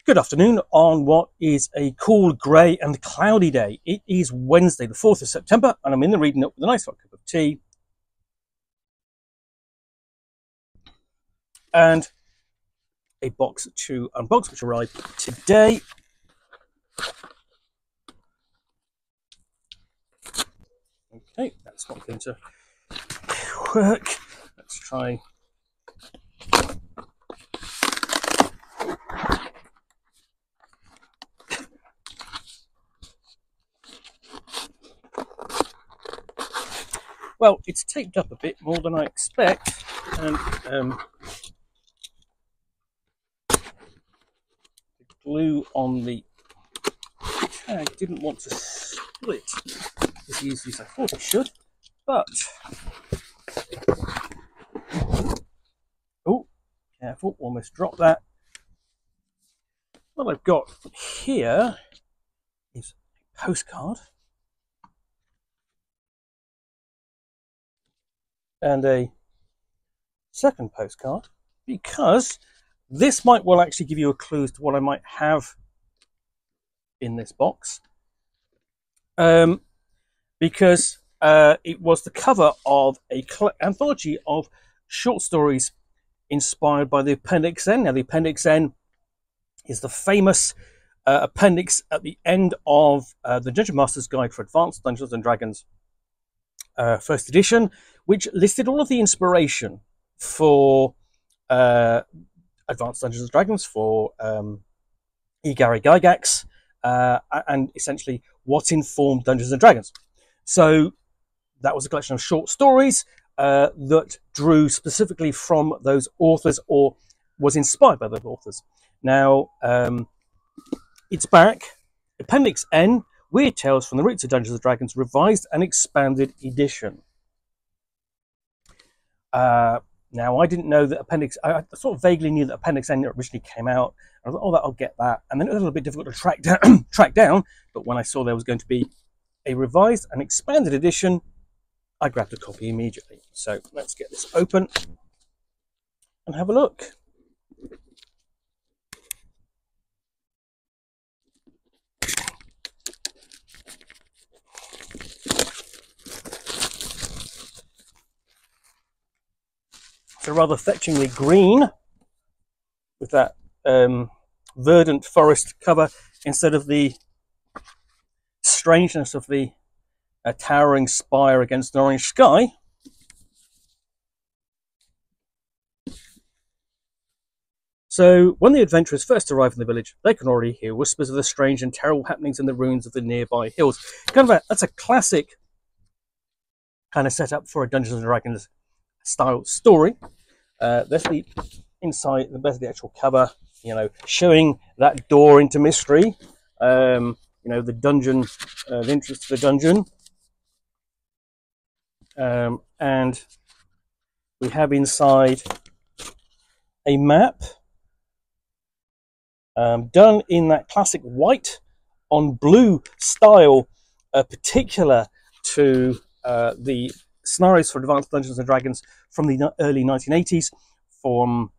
Good afternoon on what is a cool, grey and cloudy day. It is Wednesday, the 4th of September, and I'm in the reading nook with a nice hot cup of tea. And a box to unbox, which arrived today. Okay, that's not going to work. Let's try. Well, it's taped up a bit more than I expect, and the glue on the tag didn't want to split as easily as I thought it should, but oh, careful, almost dropped that. What I've got here is a postcard and a second postcard, because this might well actually give you a clue as to what I might have in this box, because it was the cover of a anthology of short stories inspired by the Appendix N. Now, the Appendix N is the famous appendix at the end of the Dungeon Master's Guide for Advanced Dungeons and Dragons first edition, which listed all of the inspiration for Advanced Dungeons and Dragons, for Gary Gygax, and essentially what informed Dungeons and Dragons. So that was a collection of short stories that drew specifically from those authors or was inspired by those authors. Now, it's back. Appendix N, Weird Tales from the Roots of Dungeons and Dragons, revised and expanded edition. Now, I didn't know that I sort of vaguely knew that Appendix N originally came out. I thought, oh, I'll get that. And then it was a little bit difficult to track down. But when I saw there was going to be a revised and expanded edition, I grabbed a copy immediately. So let's get this open and have a look. So rather fetchingly green with that verdant forest cover instead of the strangeness of the towering spire against an orange sky. So when the adventurers first arrive in the village, they can already hear whispers of the strange and terrible happenings in the ruins of the nearby hills. That's a classic kind of setup for a Dungeons and Dragons style story. There's the inside, there's the actual cover, showing that door into mystery, the dungeon, the entrance to the dungeon. And we have inside a map done in that classic white on blue style, particular to the scenarios for Advanced Dungeons and Dragons from the early 1980s from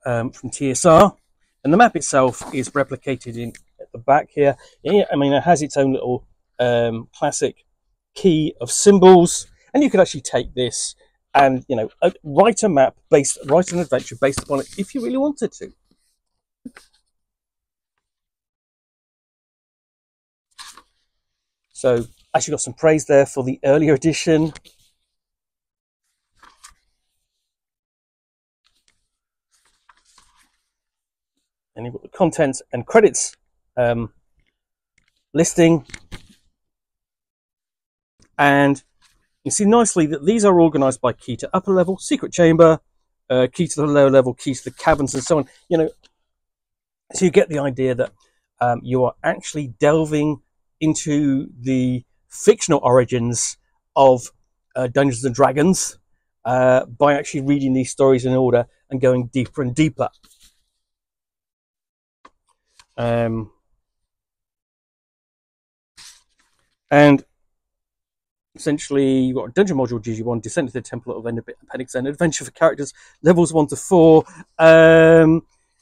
TSR, and the map itself is replicated at the back here. I mean, it has its own little classic key of symbols, and you could actually take this and write a map write an adventure based upon it if you really wanted to. So actually got some praise there for the earlier edition. And you've got the contents and credits listing. And you see nicely that these are organized by key to upper level, secret chamber, key to the lower level, key to the caverns, and so on. So you get the idea that you are actually delving into the fictional origins of Dungeons and Dragons by actually reading these stories in order and going deeper and deeper. And essentially, you've got a dungeon module GG1, Descent to the Temple of Appendix N, adventure for characters levels 1 to 4.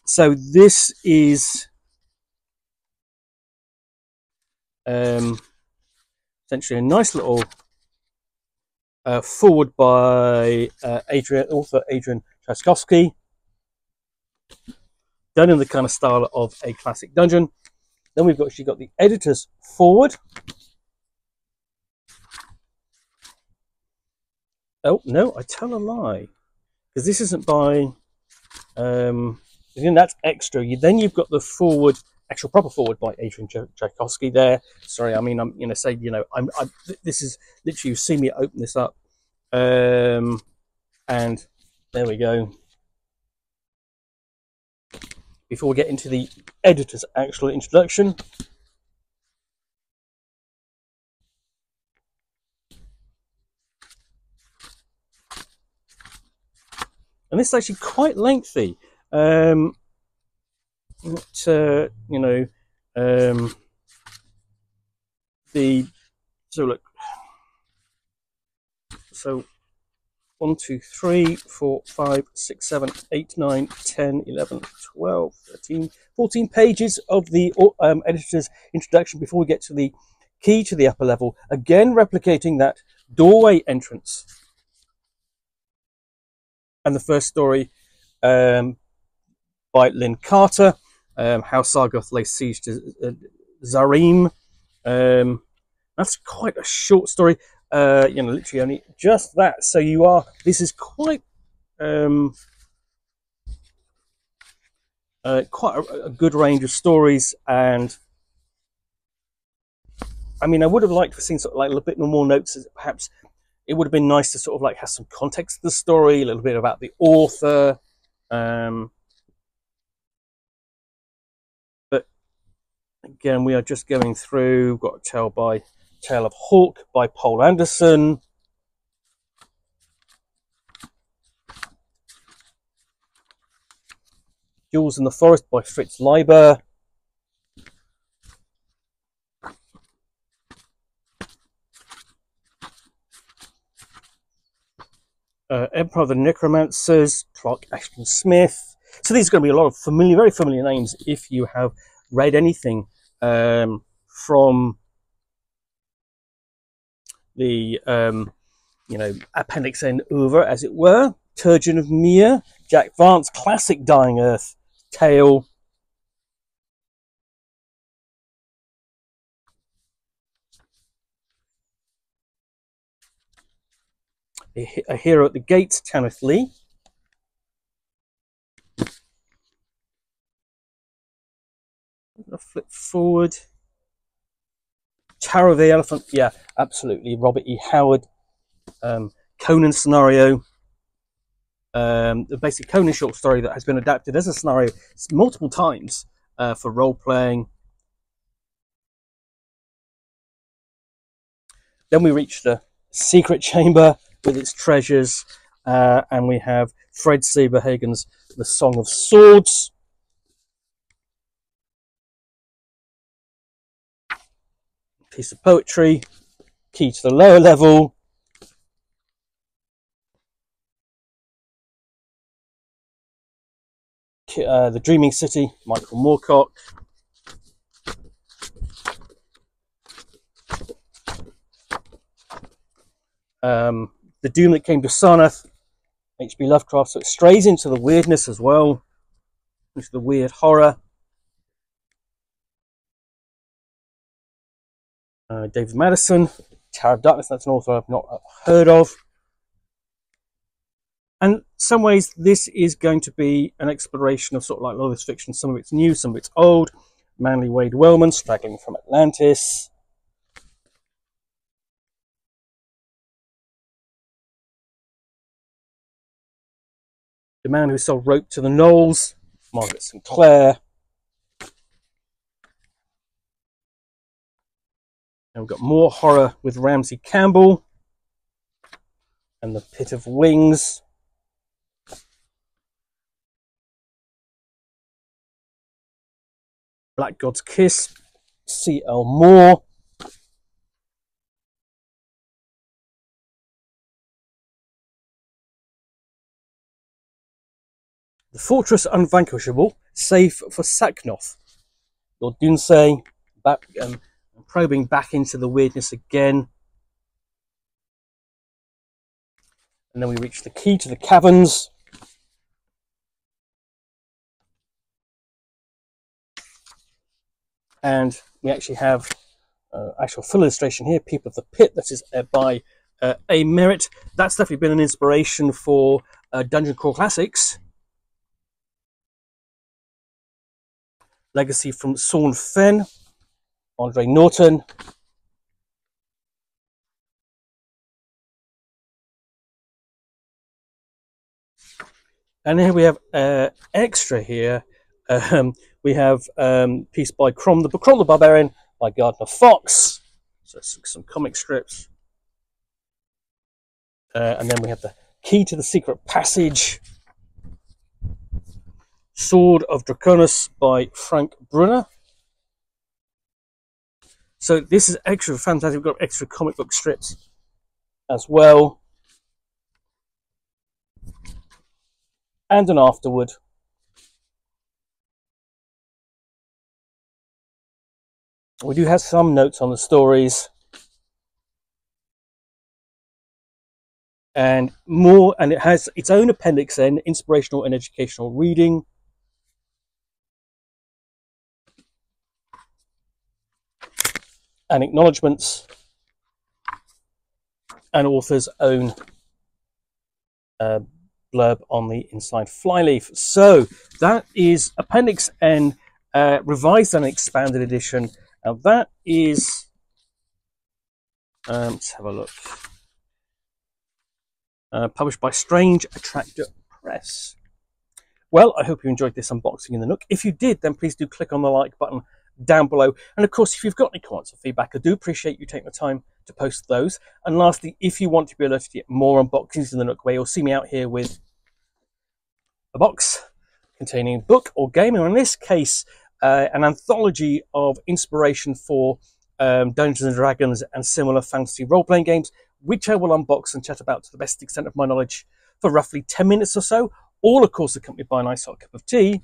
So this is essentially a nice little forward by author Adrian Tchaikovsky, done in the kind of style of a classic dungeon. Then we've actually got the editor's forward. Oh no, I tell a lie, because this isn't by that's extra. Then you've got the forward, actual proper forward by Adrian Tchaikovsky there. Sorry, I mean, I'm going to say, this is literally, you see me open this up. And there we go. Before we get into the editor's actual introduction. And this is actually quite lengthy. The so 1, 2, 3, 4, 5, 6, 7, 8, 9, 10, 11, 12, 13, 14 pages of the editor's introduction before we get to the key to the upper level, again replicating that doorway entrance. And the first story by Lynn Carter, How Sargoth Lay Siege to Zarim. That's quite a short story. Literally only just that. So this is quite quite a good range of stories. And I mean, I would have liked to have seen sort of like a little bit more notes. Perhaps it would have been nice to sort of like have some context to the story, a little bit about the author. But again, we are just going through. We've got a Tale of Hawk by Poul Anderson. Jules in the Forest by Fritz Leiber. Empire of the Necromancers, Clark Ashton Smith. So these are going to be a lot of very familiar names if you have read anything from the Appendix N over, as it were. Turgeon of Mere, Jack Vance, classic Dying Earth tale. A Hero at the Gates, Tanith Lee. I'll flip forward. Tower of the Elephant, yeah, absolutely. Robert E. Howard. Conan scenario. The basic Conan short story that has been adapted as a scenario multiple times for role playing. Then we reach the Secret Chamber with its treasures, and we have Fred Saberhagen's The Song of Swords. Piece of poetry, key to the lower level. The Dreaming City, Michael Moorcock. The Doom That Came to Sarnath, H.P. Lovecraft. So it strays into the weirdness as well, into the weird horror. David Madison, Tower of Darkness. That's an author I've not heard of. And in some ways, this is going to be an exploration of sort of like a lot of this fiction. Some of it's new, some of it's old. Manly Wade Wellman, Straggling from Atlantis. The Man Who Sold Rope to the Knolls, Margaret and Clair. And we've got more horror with Ramsey Campbell and The Pit of Wings. Black God's Kiss, C.L. Moore. The Fortress Unvanquishable, save for Saknoth. Lord Dunsany, back, probing back into the weirdness again. And then we reach the key to the caverns. And we actually have actual full illustration here, People of the Pit, that is by a Merritt. That's definitely been an inspiration for Dungeon Crawl Classics. Legacy from Sawn Fenn, Andre Norton. And here we have extra here. We have piece by Crom the Barbarian by Gardner Fox. So some comic strips. And then we have the Key to the Secret Passage. Sword of Draconis by Frank Brunner. So this is extra fantastic. We've got extra comic book strips as well. And an afterword. We do have some notes on the stories. And more, and it has its own Appendix N, inspirational and educational reading. And acknowledgements. And author's own blurb on the inside flyleaf. So that is Appendix N, revised and expanded edition. Now that is, let's have a look. Published by Strange Attractor Press. Well, I hope you enjoyed this unboxing in the Nook. If you did, then please do click on the like button down below. And of course, if you've got any comments or feedback, I do appreciate you taking the time to post those. And lastly, if you want to be alerted to get more unboxings in the Nook, where you'll see me out here with a box containing book or game, or in this case, an anthology of inspiration for Dungeons and Dragons and similar fantasy role-playing games, which I will unbox and chat about to the best extent of my knowledge for roughly 10 minutes or so, all of course accompanied by a nice hot cup of tea.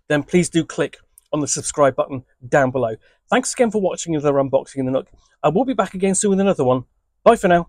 Then please do click on the subscribe button down below. Thanks again for watching another unboxing in the Nook. I will be back again soon with another one. Bye for now.